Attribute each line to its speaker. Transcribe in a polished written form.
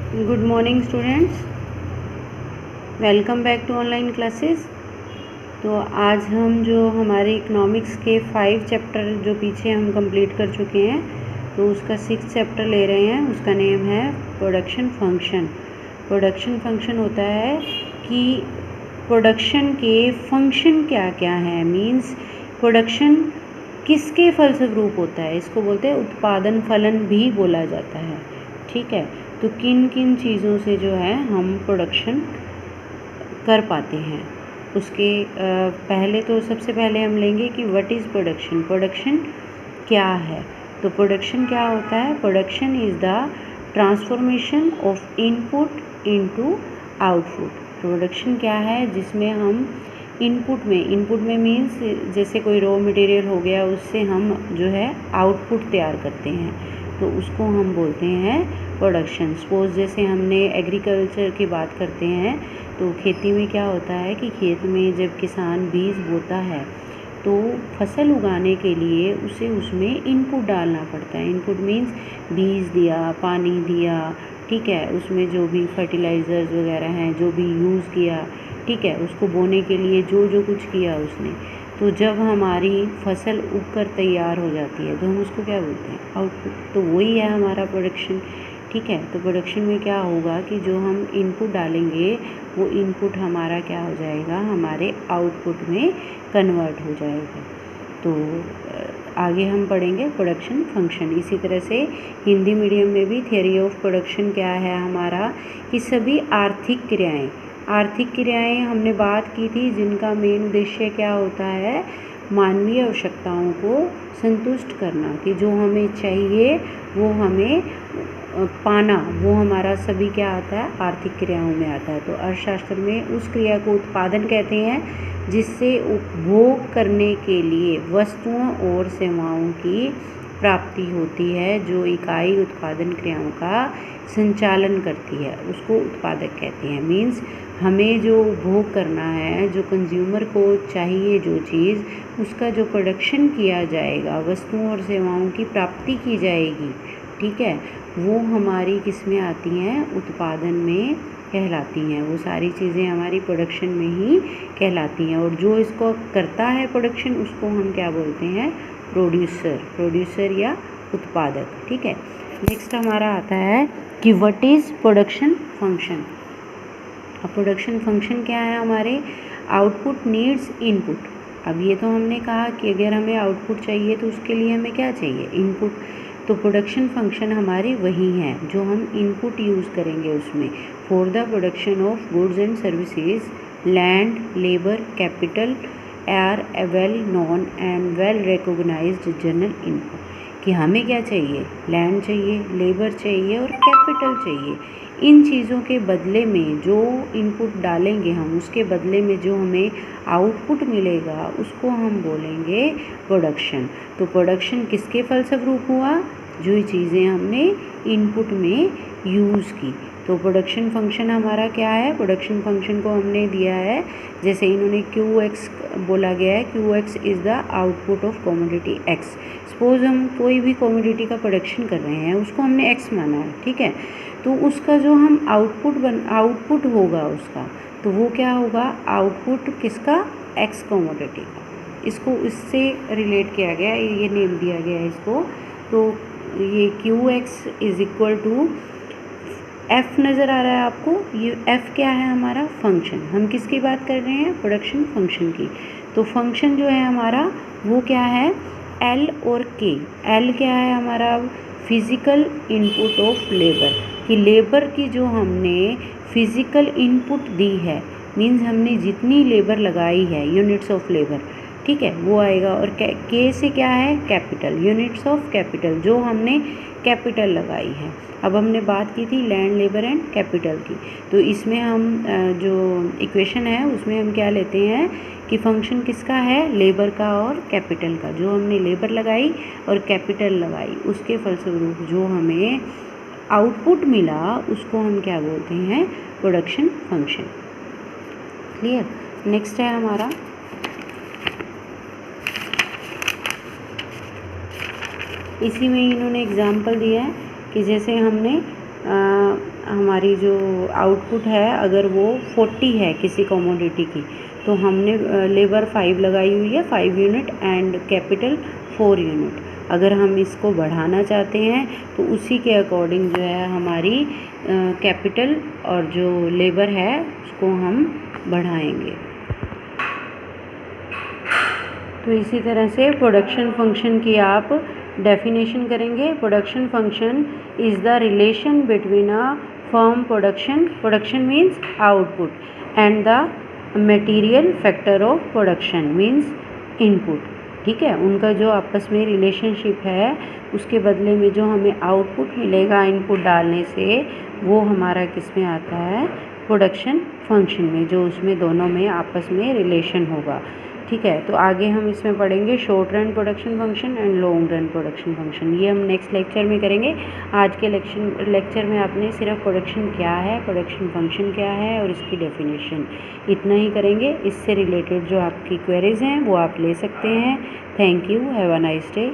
Speaker 1: Good morning students, welcome back to online classes. तो आज हम जो हमारे इकोनॉमिक्स के 5 चैप्टर जो पीछे हम कंप्लीट कर चुके हैं, तो उसका 6 चैप्टर ले रहे हैं। उसका नेम है प्रोडक्शन फंक्शन। प्रोडक्शन फंक्शन होता है कि प्रोडक्शन के फंक्शन क्या क्या हैं, मींस प्रोडक्शन किसके फलस्वरूप होता है, इसको बोलते हैं उत्पादन फलन भी बोला जाता है। ठीक है, तो किन किन चीज़ों से जो है हम प्रोडक्शन कर पाते हैं, उसके पहले तो सबसे पहले हम लेंगे कि व्हाट इज़ प्रोडक्शन। प्रोडक्शन क्या है? तो प्रोडक्शन क्या होता है? Production is the transformation of input into output. Production क्या है? जिसमें हम इनपुट में मीन्स जैसे कोई रॉ मटेरियल हो गया, उससे हम जो है आउटपुट तैयार करते हैं, तो उसको हम बोलते हैं प्रोडक्शन। सपोज जैसे हमने एग्रीकल्चर की बात करते हैं, तो खेती में क्या होता है कि खेत में जब किसान बीज बोता है, तो फसल उगाने के लिए उसे उसमें इनपुट डालना पड़ता है। इनपुट मीन्स बीज दिया, पानी दिया, ठीक है, उसमें जो भी फर्टिलाइज़र्स वगैरह हैं जो भी यूज़ किया, ठीक है, उसको बोने के लिए जो जो कुछ किया उसने, तो जब हमारी फसल उगकर तैयार हो जाती है तो हम उसको क्या बोलते हैं? आउटपुट। तो वही है हमारा प्रोडक्शन। ठीक है, तो प्रोडक्शन में क्या होगा कि जो हम इनपुट डालेंगे वो इनपुट हमारा क्या हो जाएगा? हमारे आउटपुट में कन्वर्ट हो जाएगा। तो आगे हम पढ़ेंगे प्रोडक्शन फंक्शन। इसी तरह से हिंदी मीडियम में भी थियरी ऑफ प्रोडक्शन क्या है हमारा, कि सभी आर्थिक क्रियाएं हमने बात की थी, जिनका मेन उद्देश्य क्या होता है? मानवीय आवश्यकताओं को संतुष्ट करना, कि जो हमें चाहिए वो हमें पाना, वो हमारा सभी क्या आता है? आर्थिक क्रियाओं में आता है। तो अर्थशास्त्र में उस क्रिया को उत्पादन कहते हैं जिससे उपभोग करने के लिए वस्तुओं और सेवाओं की प्राप्ति होती है। जो इकाई उत्पादन क्रियाओं का संचालन करती है उसको उत्पादक कहते हैं। मीन्स हमें जो उपभोग करना है, जो कंज्यूमर को चाहिए जो चीज़, उसका जो प्रोडक्शन किया जाएगा, वस्तुओं और सेवाओं की प्राप्ति की जाएगी, ठीक है, वो हमारी किस में आती हैं? उत्पादन में कहलाती हैं। वो सारी चीज़ें हमारी प्रोडक्शन में ही कहलाती हैं। और जो इसको करता है प्रोडक्शन, उसको हम क्या बोलते हैं? प्रोड्यूसर या उत्पादक। ठीक है, नेक्स्ट हमारा आता है कि व्हाट इज़ प्रोडक्शन फंक्शन। अब प्रोडक्शन फंक्शन क्या है हमारे? Output needs input. अब ये तो हमने कहा कि अगर हमें आउटपुट चाहिए तो उसके लिए हमें क्या चाहिए? इनपुट। तो प्रोडक्शन फंक्शन हमारे वही हैं जो हम इनपुट यूज़ करेंगे उसमें। For the production of goods and services, land, labour, capital are a well known and well recognised general input. कि हमें क्या चाहिए? लैंड चाहिए, लेबर चाहिए और कैपिटल चाहिए। इन चीज़ों के बदले में जो इनपुट डालेंगे हम, उसके बदले में जो हमें आउटपुट मिलेगा, उसको हम बोलेंगे प्रोडक्शन। तो प्रोडक्शन किसके फलस्वरूप हुआ? जो ये चीज़ें हमने इनपुट में यूज़ की। तो प्रोडक्शन फंक्शन हमारा क्या है? प्रोडक्शन फंक्शन को हमने दिया है, जैसे इन्होंने QX बोला गया है, QX is the output of commodity X। Suppose हम कोई भी कमोडिटी का प्रोडक्शन कर रहे हैं, उसको हमने X माना है, ठीक है, तो उसका जो हम आउटपुट होगा उसका, तो वो क्या होगा? आउटपुट किसका? X कमोडिटी का। इसको इससे रिलेट किया गया, ये नेम दिया गया है इसको। तो ये QX is equal to F नज़र आ रहा है आपको? ये F क्या है? हमारा फंक्शन। हम किसकी बात कर रहे हैं? प्रोडक्शन फंक्शन की। तो फंक्शन जो है हमारा वो क्या है? L और K। L क्या है हमारा? Physical input of labour. कि लेबर की जो हमने फिज़िकल इनपुट दी है, मीन्स हमने जितनी लेबर लगाई है, यूनिट्स ऑफ लेबर, ठीक है, वो आएगा। और K से क्या है? कैपिटल, यूनिट्स ऑफ कैपिटल, जो हमने कैपिटल लगाई है। अब हमने बात की थी लैंड, लेबर एंड कैपिटल की, तो इसमें हम जो इक्वेशन है उसमें हम क्या लेते हैं कि फंक्शन किसका है? लेबर का और कैपिटल का। जो हमने लेबर लगाई और कैपिटल लगाई, उसके फलस्वरूप जो हमें आउटपुट मिला, उसको हम क्या बोलते हैं? Production function. क्लियर? नेक्स्ट है हमारा इसी में इन्होंने एग्जाम्पल दिया है कि जैसे हमने हमारी जो आउटपुट है अगर वो 40 है किसी कमोडिटी की, तो हमने लेबर 5 लगाई हुई है 5 यूनिट एंड कैपिटल 4 यूनिट। अगर हम इसको बढ़ाना चाहते हैं तो उसी के अकॉर्डिंग जो है हमारी कैपिटल और जो लेबर है उसको हम बढ़ाएंगे। तो इसी तरह से प्रोडक्शन फंक्शन की आप डेफिनेशन करेंगे। Production function is the relation between a firm production means output, and the material factor of production means input. ठीक है, उनका जो आपस में रिलेशनशिप है उसके बदले में जो हमें आउटपुट मिलेगा इनपुट डालने से, वो हमारा किस में आता है, प्रोडक्शन फंक्शन में, जो उसमें दोनों में आपस में रिलेशन होगा। ठीक है, तो आगे हम इसमें पढ़ेंगे short run production function and long run production function. ये हम नेक्स्ट लेक्चर में करेंगे। आज के लेक्चर में आपने सिर्फ प्रोडक्शन क्या है, प्रोडक्शन फंक्शन क्या है और इसकी डेफिनेशन, इतना ही करेंगे। इससे रिलेटेड जो आपकी क्वेरीज हैं वो आप ले सकते हैं। Thank you, have a nice day.